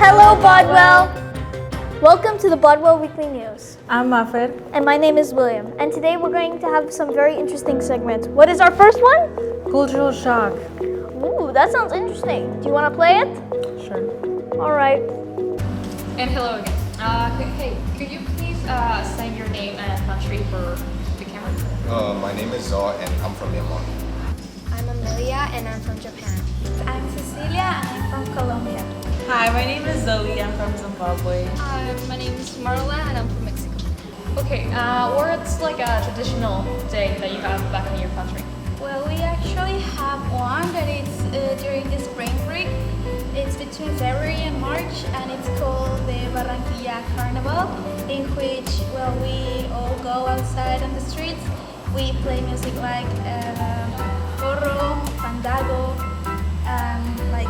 Hello, Bodwell! Welcome to the Bodwell Weekly News. I'm Muffet. And my name is William. And today we're going to have some very interesting segments. What is our first one? Cultural shock. Ooh, that sounds interesting. Do you want to play it? Sure. All right. And hello again. Hey, could you please say your name and country for the camera? My name is Zaw and I'm from Myanmar. I'm Amelia and I'm from Japan. I'm Cecilia and I'm from Colombia. Hi, my name is Zoe. I'm from Zimbabwe. Hi, my name is Marla and I'm from Mexico. Okay, what's like a traditional day that you have back in your country? Well, we actually have one that is during the spring break. It's between February and March and it's called the Barranquilla Carnival, in which, well, we all go outside on the streets. We play music like porro, fandango, and like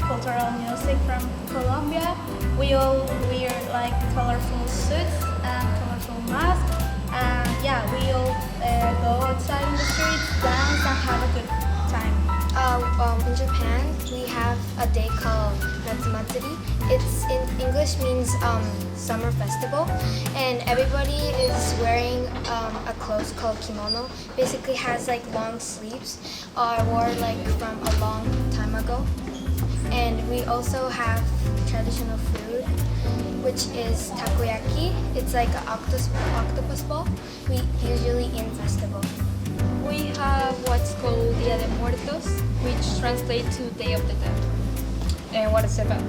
cultural music from Colombia. We all wear like colorful suits and colorful masks. And yeah, we all go outside in the streets, dance, and have a good time. In Japan, we have a day called Natsumatsuri. It's in English means summer festival, and everybody is wearing a clothes called kimono. Basically, has like long sleeves, wore like from a long time ago. And we also have traditional food, which is takoyaki. It's like an octopus ball. We usually in festival. We have what's called Dia de Muertos, which translates to Day of the Dead. And what is it about?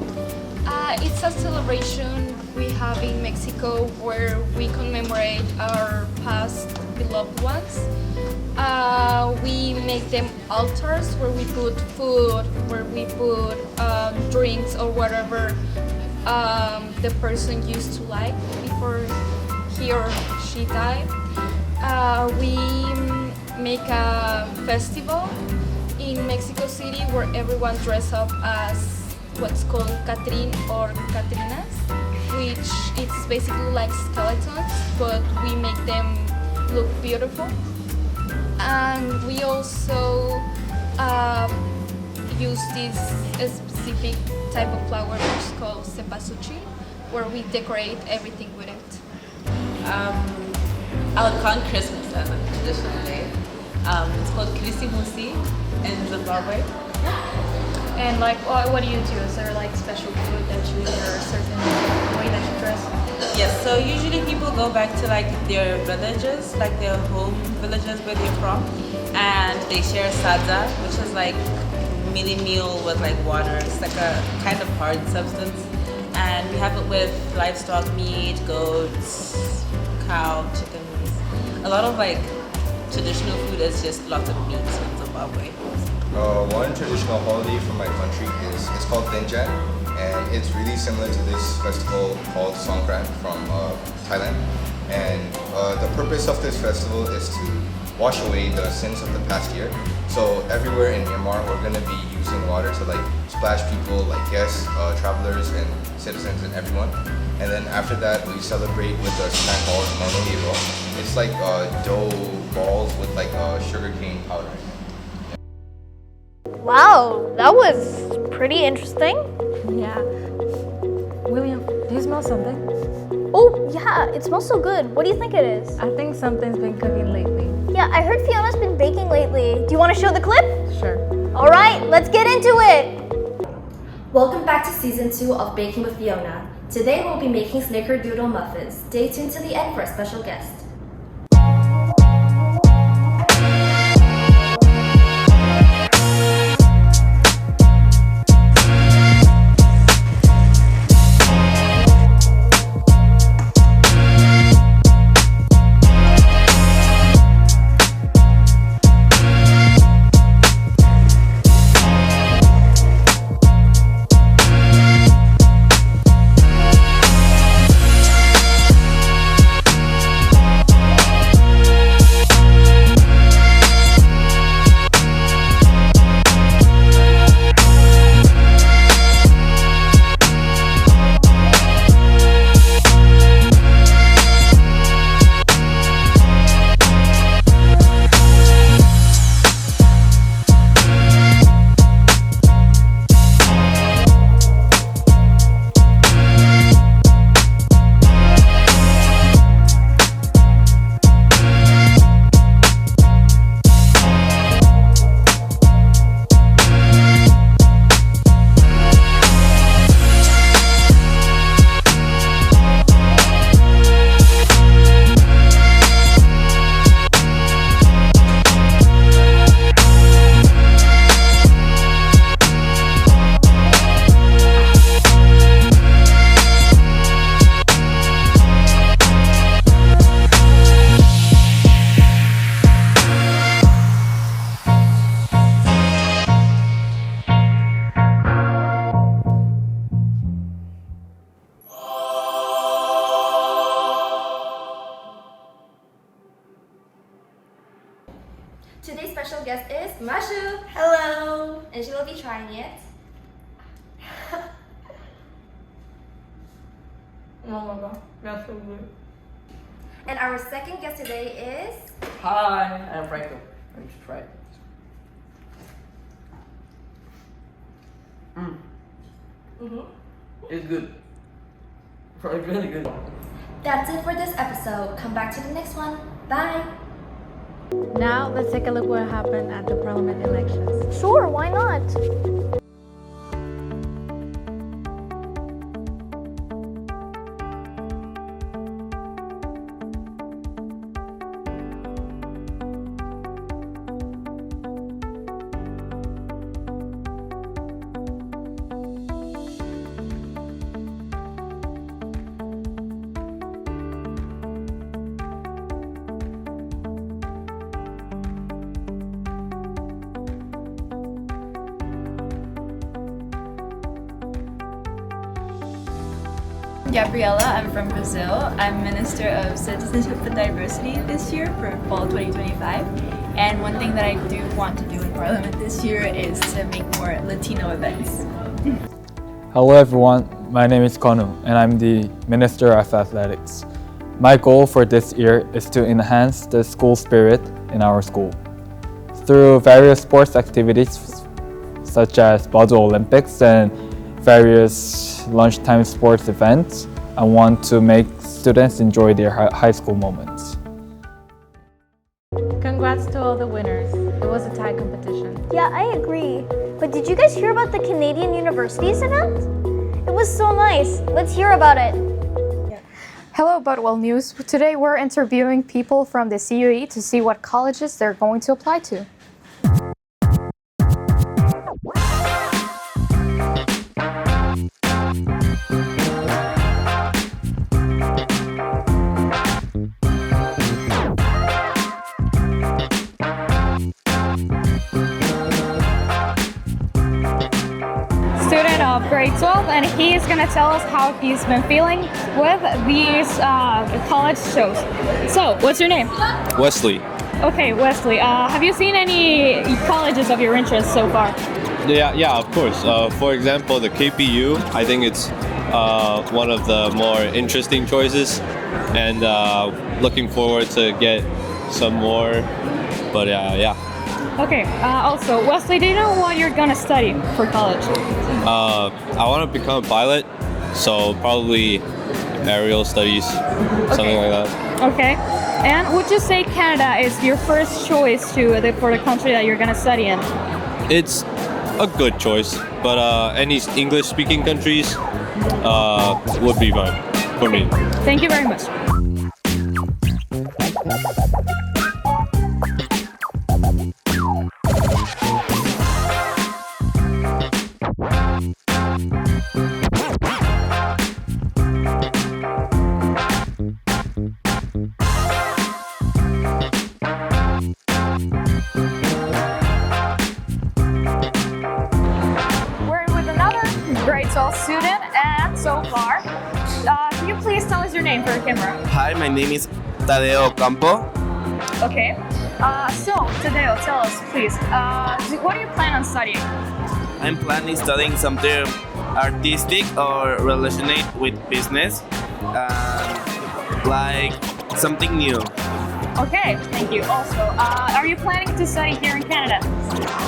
It's a celebration we have in Mexico where we commemorate our past beloved ones. We make them altars where we put food, where we put drinks or whatever the person used to like before he or she died. We make a festival in Mexico City where everyone dress up as what's called Catrín or Catrinas, which it's basically like skeletons, but we make them look beautiful. And we also use this specific type of flower which is called cempasúchil, where we decorate everything with it. I would count Christmas as a traditional day. It's called Krisimusi in Zimbabwe. And like, what do you do? Is there like special food that you eat or a certain way that you dress? Yes, so usually people go back to like their villages, like their home villages where they're from, and they share sadza, which is like mealy meal with like water. It's like a kind of hard substance. And we have it with livestock meat, goats, cow, chickens. A lot of like traditional food is just lots of meats in Zimbabwe. One traditional holiday from my country is it's called Dinjan, and it's really similar to this festival called Songkran from Thailand. And the purpose of this festival is to wash away the sins of the past year. So everywhere in Myanmar, we're going to be using water to like splash people, like guests, travelers, and citizens, and everyone. And then after that, we celebrate with the snack balls, mono. It's like dough balls with like sugarcane powder. Wow, that was pretty interesting. Yeah. William, do you smell something? Oh, yeah, it smells so good. What do you think it is? I think something's been cooking lately. Yeah, I heard Fiona's been baking lately. Do you want to show the clip? Sure. All right, let's get into it. Welcome back to Season 2 of Baking with Fiona. Today we'll be making snickerdoodle muffins. Stay tuned to the end for a special guest. Today's special guest is Mashu. Hello. And she will be trying it. Oh my god, that's so good. And our second guest today is... Hi, I'm Franco. Let me try it. It's good. It's really good. That's it for this episode. Come back to the next one. Bye. Now let's take a look what happened at the parliament elections. Sure, why not? Gabriella, I'm from Brazil. I'm Minister of Citizenship and Diversity this year for fall 2025. And one thing that I do want to do in Parliament this year is to make more Latino events. Hello everyone, my name is Konu and I'm the Minister of Athletics. My goal for this year is to enhance the school spirit in our school. Through various sports activities such as Bodwell Olympics and various lunchtime sports events, I want to make students enjoy their high school moments. Congrats to all the winners. It was a tie competition. Yeah, I agree. But did you guys hear about the Canadian Universities event? It was so nice. Let's hear about it. Hello, Bodwell News. Today we're interviewing people from the CUE to see what colleges they're going to apply to. Student of grade 12, and he is going to tell us how he's been feeling with these college shows. So, what's your name? Wesley. Okay, Wesley. Have you seen any colleges of your interest so far? Yeah, of course. For example, the KPU, I think it's one of the more interesting choices, and looking forward to get some more. But yeah. Okay, also, Wesley, do you know what you're gonna study for college? I want to become a pilot, so probably aerial studies, something like that. Okay, and would you say Canada is your first choice for the country that you're gonna study in? It's a good choice, but any English-speaking countries would be fine for me. Thank you very much. Grade 12 student, and so far, can you please tell us your name for the camera? Hi, my name is Tadeo Campo. Okay, so Tadeo, tell us please, what do you plan on studying? I'm planning studying something artistic or related with business, like something new. Okay, thank you. Also, are you planning to study here in Canada?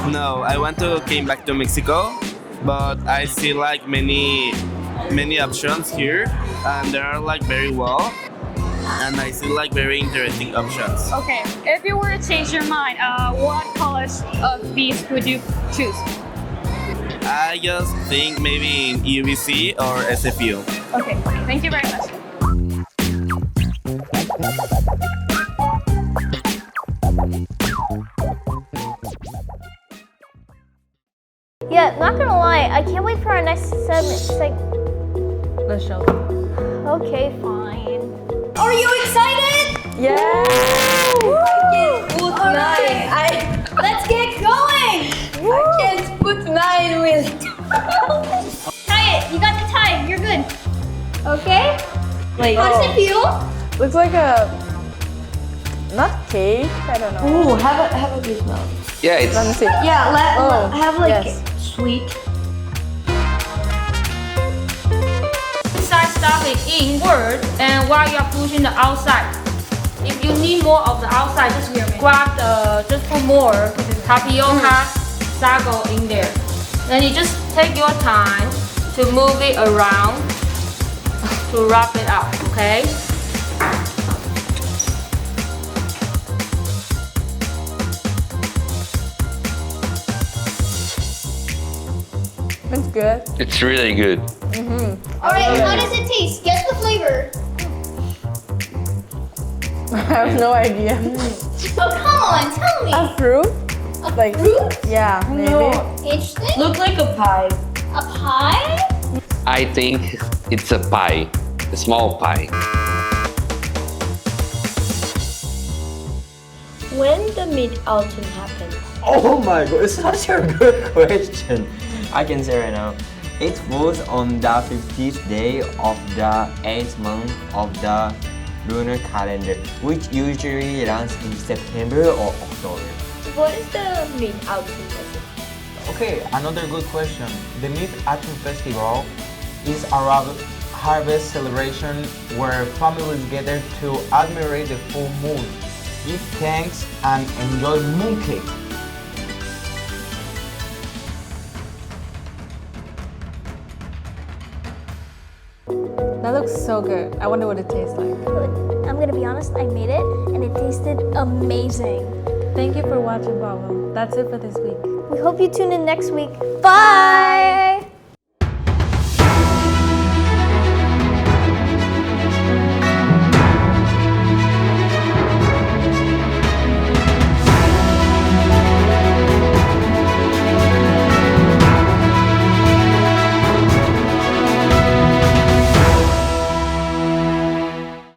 No, I want to came back to Mexico, but I see like many options here, and they are like very well, and I see like very interesting options. Okay, if you were to change your mind, what college of these would you choose? I just think maybe in UBC or SFU. Okay, thank you very much. Yeah, not gonna lie, I can't wait for our next segment. Let's show. Okay, fine. Are you excited? Yeah! Let's get going! I can't put 9 with it. Tie it, you got the tie, you're good. Okay? Like, How does it feel? looks like a Not cake. I don't know. Ooh, have a good smell. Yeah, it's. Let me see. Yeah, let have like yes. sweet. Inside stuffing inward, and while you are pushing the outside. If you need more of the outside, just just put more tapioca sago in there. Then you just take your time to move it around to wrap it up, okay? It's good. It's really good. Alright, how does it taste? Guess the flavor. I have no idea. Oh, come on, tell me. A fruit? A fruit? Yeah, maybe. Interesting. Look like a pie. A pie? I think it's a pie, a small pie. When the mid-autumn happened? Oh my god, it's such a good question. I can say right now. It was on the 50th day of the 8th month of the lunar calendar, which usually runs in September or October. What is the mid-autumn festival? Okay, another good question. The Mid-Autumn Festival is a harvest celebration where families gather to admire the full moon, eat thanks, and enjoy mooncake. That looks so good. I wonder what it tastes like. I'm gonna be honest, I made it and it tasted amazing. Thank you for watching, Bodwell. That's it for this week. We hope you tune in next week. Bye!